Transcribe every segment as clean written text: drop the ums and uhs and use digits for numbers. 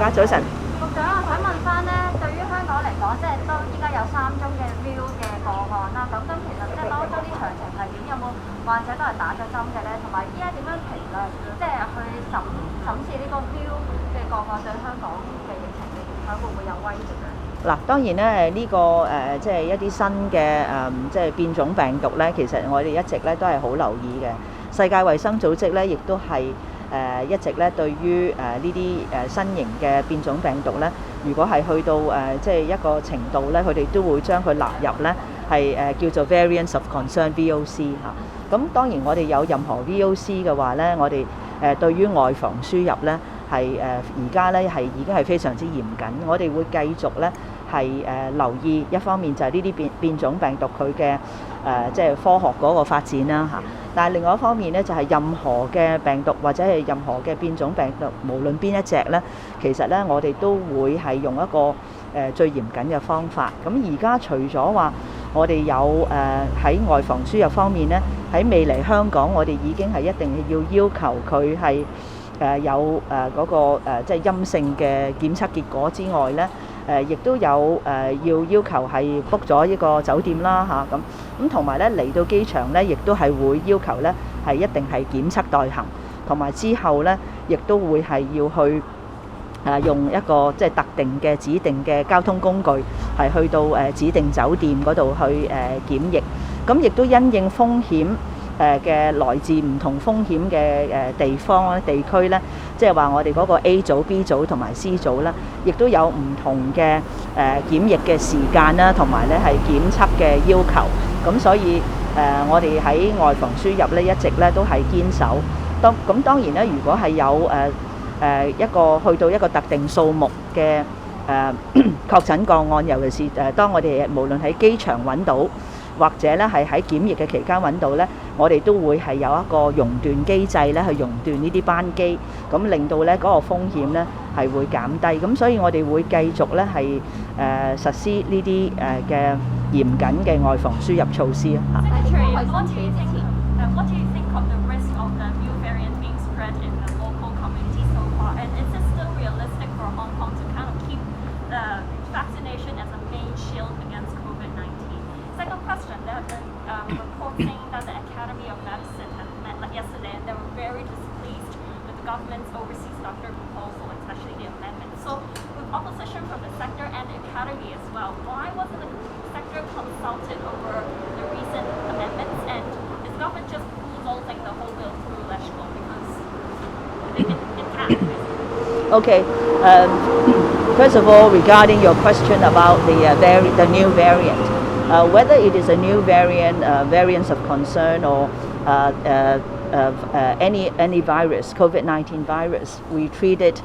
家早晨。局長，我想問翻咧，對於香港嚟講，即係都依家有3宗嘅 View 嘅個案啦。咁其實即係當中啲詳情係點？有冇患者都係打咗針嘅咧？同埋依家點樣評量，即係去審視呢個 View 嘅個案對香港嘅疫情嘅影響會唔會有威脅咧？嗱，當然咧呢個即係一啲新嘅即係變種病毒咧，其實我哋一直咧都係好留意嘅。世界衛生組織咧，亦都係一直咧對於呢啲新型嘅變種病毒咧，如果係去到即係一個程度咧，佢哋都會將佢納入咧係叫做 Variants of Concern VOC 嚇。咁當然我哋有任何 VOC 嘅話咧，我哋對於外防輸入咧係而家咧係已經係非常之嚴謹。我哋會繼續咧係留意一方面就係呢啲變種病毒佢嘅即係科學嗰個發展啦嚇。但係另外一方面咧，就係任何嘅病毒或者係任何嘅變種病毒，無論邊一隻咧，其實咧我哋都會係用一個最嚴謹嘅方法。咁而家除咗話我哋有喺外防輸入方面咧，喺未嚟香港，我哋已經係一定要求佢係有嗰個即係陰性嘅檢測結果之外咧，亦都有要求係 book 咗一個酒店啦嚇咁同埋咧嚟到機場咧，亦都係會要求咧係一定係檢測代行，同埋之後咧亦都會係要去用一個即係特定嘅指定嘅交通工具係去到指定酒店嗰度去檢疫，咁亦都因應風險嘅來自唔同風險嘅地方地區咧，即係話我哋嗰個 A 組、B 組同埋 C 組啦，亦都有唔同嘅檢疫嘅時間啦，同埋咧係檢測嘅要求。咁所以我哋喺外防輸入咧一直咧都係堅守。當然咧，如果係有一個去到一個特定數目嘅確診個案，尤其是當我哋無論喺機場揾到，或者咧係喺檢疫嘅期間揾到咧，我哋都會係有一個熔斷機制咧，去熔斷呢啲班機，咁令到咧嗰個風險咧係會減低。咁所以我哋會繼續咧係實施呢啲嘅嚴謹嘅外防輸入措施啊。What do you think of the risk of the new variant being spread in the local community so far? And is it still realistic for Hong Kong to kind of keep the vaccination as a main shield against COVID-19? Second question, there have been reports saying that the Academy of Medicine had met yesterday and they were very displeased with the government's overseas doctor proposal, especially the amendment. So with opposition from the sector and the Academy as well, why wasn't the sector consulted over the recent amendments? And is government just bulldozing the whole bill through Leshko because it can't? Okay. First of all, regarding your question about the new variant, whether it is a new variant, variants of concern, or any virus, COVID-19 virus, we treat it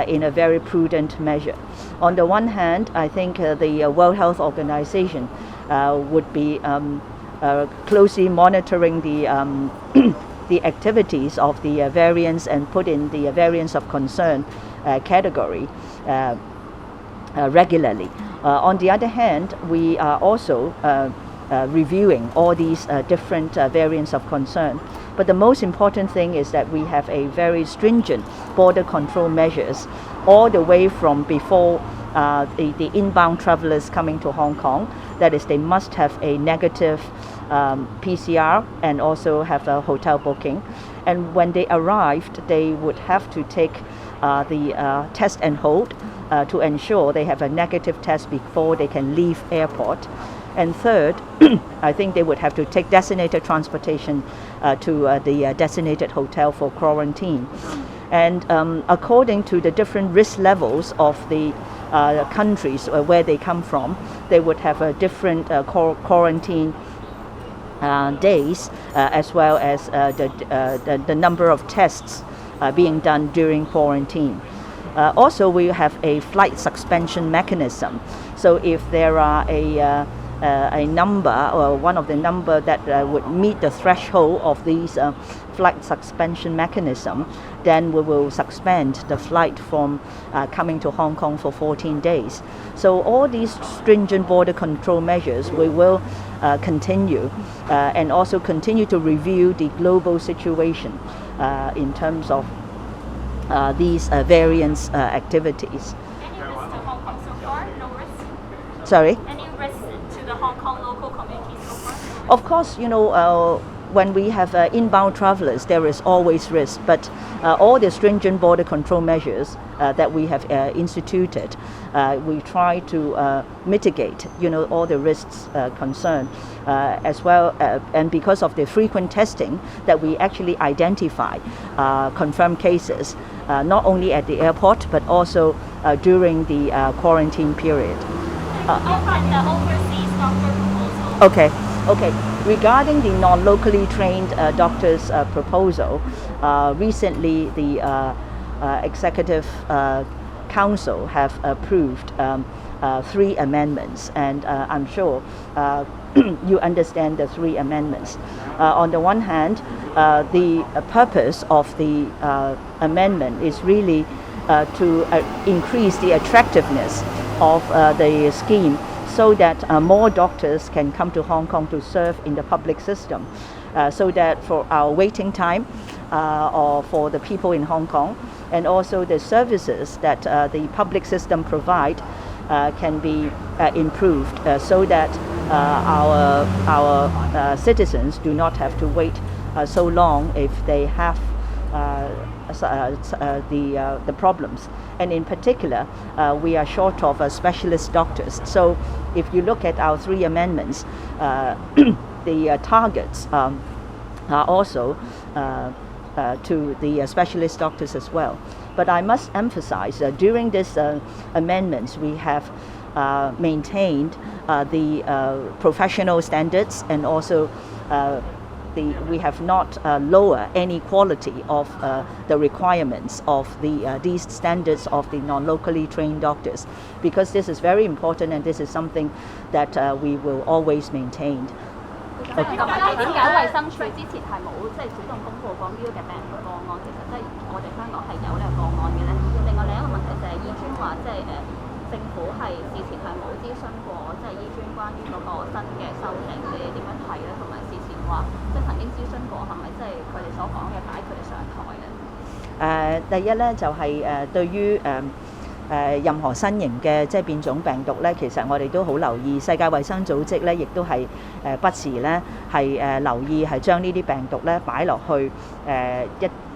in a very prudent measure. On the one hand, I think the World Health Organization would be closely monitoring the the activities of the variants and put in the variants of concern category regularly. On the other hand, we are also reviewing all these different variants of concern. But the most important thing is that we have a very stringent border control measures all the way from before the inbound travelers coming to Hong Kong. That is, they must have a negative PCR and also have a hotel booking. And when they arrived, they would have to take the test and hold to ensure they have a negative test before they can leave airport. And third, I think they would have to take designated transportation to the designated hotel for quarantine. And according to the different risk levels of the countries where they come from, they would have a different quarantine days as well as the number of tests being done during quarantine. Also, we have a flight suspension mechanism. So if there are a number or one of the number that would meet the threshold of these flight suspension mechanism, then we will suspend the flight from coming to Hong Kong for 14 days. So all these stringent border control measures we will continue and also continue to review the global situation in terms of these various activities. Any risk to Hong Kong so far? No risk? Sorry? Any risk to the Hong Kong local community so far? Of course, when we have inbound travelers, there is always risk, but all the stringent border control measures that we have instituted, we try to mitigate, all the risks concerned, as well, and because of the frequent testing that we actually identify confirmed cases, not only at the airport, but also during the quarantine period. How about the overseas doctor proposal? Okay. Regarding the non-locally trained doctors' proposal, recently the Executive Council have approved 3 amendments, and I'm sure you understand the 3 amendments. On the one hand, the purpose of the amendment is really to increase the attractiveness of the scheme, so that more doctors can come to Hong Kong to serve in the public system, so that for our waiting time or for the people in Hong Kong, and also the services that the public system provide can be improved, so that our citizens do not have to wait so long if they have the problems. And in particular, we are short of specialist doctors. So if you look at our 3 amendments, the targets are also to the specialist doctors as well. But I must emphasize during this amendments, we have maintained the professional standards, and also we have not lowered any quality of the requirements of these standards of the non-locally trained doctors, because this is very important, and this is something that we will always maintain. 咁點解衛生署之前係冇主動公佈過呢個嘅病毒個案？其實我哋香港係有呢個個案嘅咧。另外另一個問題就係醫專話政府係事前係冇諮詢過醫專關於嗰個新嘅修訂，你哋點樣睇咧？同埋事前話曾經諮詢過，係咪佢哋所講嘅擺佢哋上台咧？第一咧就係對於任何新型嘅變種病毒咧，其實我哋都好留意。世界衛生組織咧，亦都係不時咧係留意係將呢啲病毒咧擺落去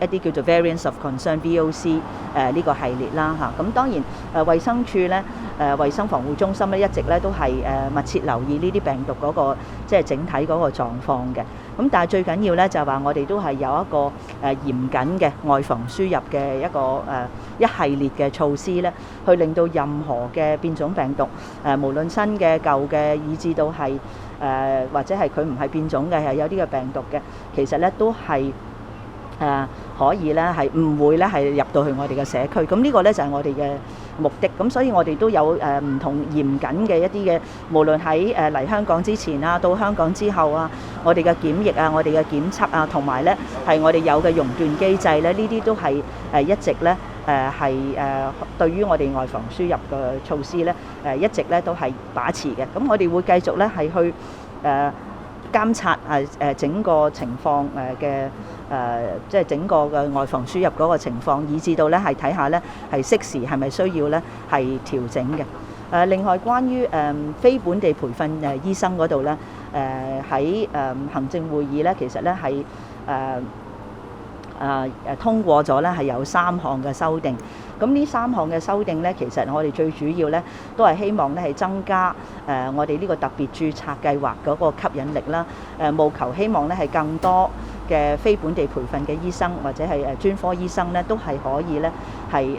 一啲叫做 Variants of Concern VOC 呢個系列啦嚇。咁當然衛生署咧衛生防護中心咧一直咧都係密切留意呢啲病毒嗰個整體嗰個狀況嘅。咁但係最緊要咧就係話我哋都係有一個嚴謹嘅外防輸入嘅一個一系列嘅措施咧，去令到任何嘅變種病毒無論新嘅舊嘅，以至到係或者係佢唔係變種嘅係有啲嘅病毒嘅，其實咧都係可以咧係唔會咧係入到去我哋嘅社區。咁呢個咧就係我哋嘅目的。咁所以我哋都有唔同嚴謹嘅一啲嘅，無論喺嚟香港之前啊，到香港之後啊，我哋嘅檢疫啊，我哋嘅檢測啊，同埋咧係我哋有嘅熔斷機制咧，呢啲都係一直咧係對於我哋外防輸入嘅措施咧一直咧都係把持嘅。咁我哋會繼續咧係去監察整個情況嘅整個嘅外防輸入嗰個情況，以至到咧係睇下咧係適時係咪需要咧係調整嘅。另外關於非本地培訓醫生嗰度咧，喺行政會議咧，其實咧係通過咗咧係有3項嘅修訂。咁呢3項嘅修訂咧，其實我哋最主要咧都係希望咧係增加我哋呢個特別註冊計劃嗰個吸引力啦。務求希望咧係更多嘅非本地培訓嘅醫生或者係專科醫生咧，都係可以咧係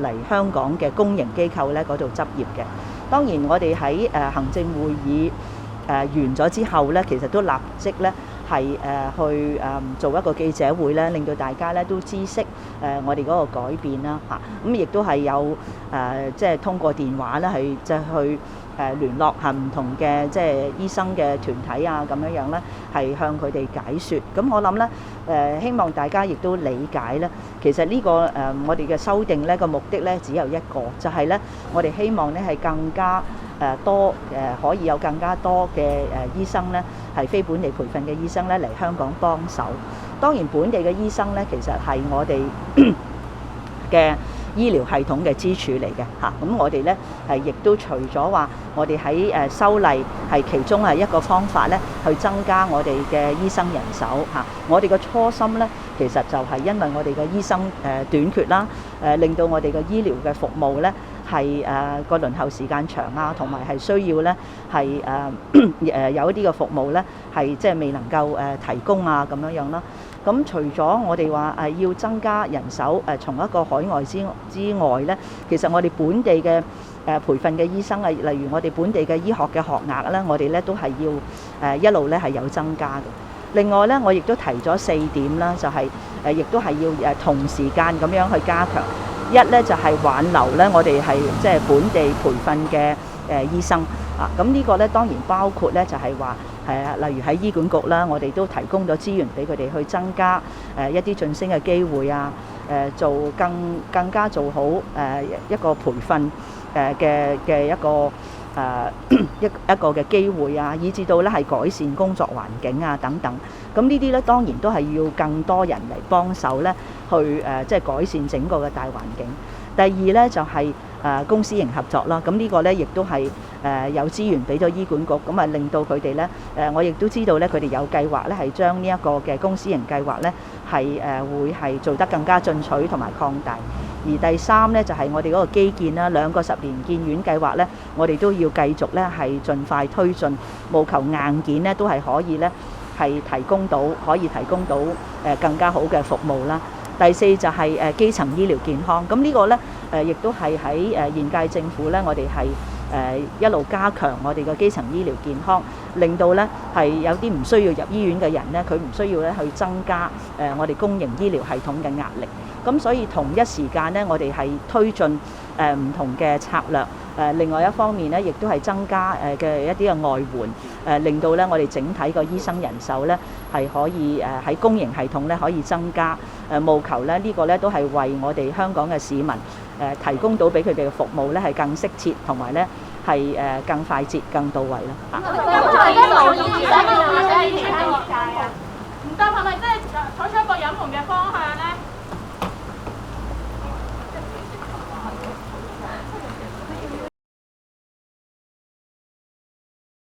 嚟香港嘅公營機構咧嗰度執業嘅。當然我哋喺行政會議完咗之後咧，其實都立即咧係去做一個記者會咧，令到大家咧都知悉我哋嗰個改變啦嚇。咁亦都係有通過電話咧係去聯絡下唔同嘅醫生嘅團體啊，咁樣樣咧係向佢哋解説。咁我諗咧希望大家亦都理解咧，其實呢個我哋嘅修訂咧個目的咧只有一個，就係咧我哋希望咧係更加多可以有更加多嘅醫生咧係非本地培訓嘅醫生咧嚟香港幫手。當然本地嘅醫生咧其實係我哋嘅醫療系統嘅支柱嚟嘅嚇。咁我哋咧亦都除咗話我哋喺修例係其中係一個方法咧，去增加我哋嘅醫生人手嚇。我哋嘅初心咧，其實就係因為我哋嘅醫生短缺啦，令到我哋嘅醫療嘅服務咧係個輪候時間長啊，同埋係需要咧係有一啲嘅服務咧係即係未能夠提供啊咁樣啦。咁除咗我哋話要增加人手從一個海外之外咧，其實我哋本地嘅培訓嘅醫生啊，例如我哋本地嘅醫學嘅學額咧，我哋咧都係要一路咧係有增加嘅。另外咧，我亦都提咗4點啦，就係亦都係要同時間咁樣去加強。一咧就係挽留咧，我哋係即係本地培訓嘅醫生啊。咁呢個咧當然包括咧就係話例如喺醫管局啦，我哋都提供咗資源俾佢哋去增加一啲晉升嘅機會啊，做更加做好一個培訓嘅一個一個嘅機會啊，以至到咧係改善工作環境啊等等。咁呢啲咧當然都係要更多人嚟幫手咧，去即係改善整個嘅大環境。第二咧就係公私營合作啦。咁呢個咧亦都係有資源俾咗醫管局，咁啊令到佢哋咧我亦都知道咧佢哋有計劃咧係將呢一個嘅公私營計劃咧係會係做得更加進取同埋擴大。而第三咧就係我哋嗰個基建啦，2個10年建院計劃咧，我哋都要繼續咧係盡快推進，務求硬件咧都係可以咧係提供到更加好嘅服務啦。第四就係基層醫療健康，咁呢個咧亦都係喺現屆政府咧，我哋係一路加強我哋嘅基層醫療健康，令到咧係有啲唔需要入醫院嘅人咧，佢唔需要咧去增加我哋公營醫療系統嘅壓力。咁所以同一時間咧，我哋係推進唔同嘅策略。另外一方面咧，亦都係增加嘅一啲嘅外援，令到咧我哋整體個醫生人手咧係可以喺公營系統咧可以增加。務求咧呢個咧都係為我哋香港嘅市民提供到俾佢哋嘅服務咧係更適切，同埋咧係更快捷、更到位啦。唔該，係咪即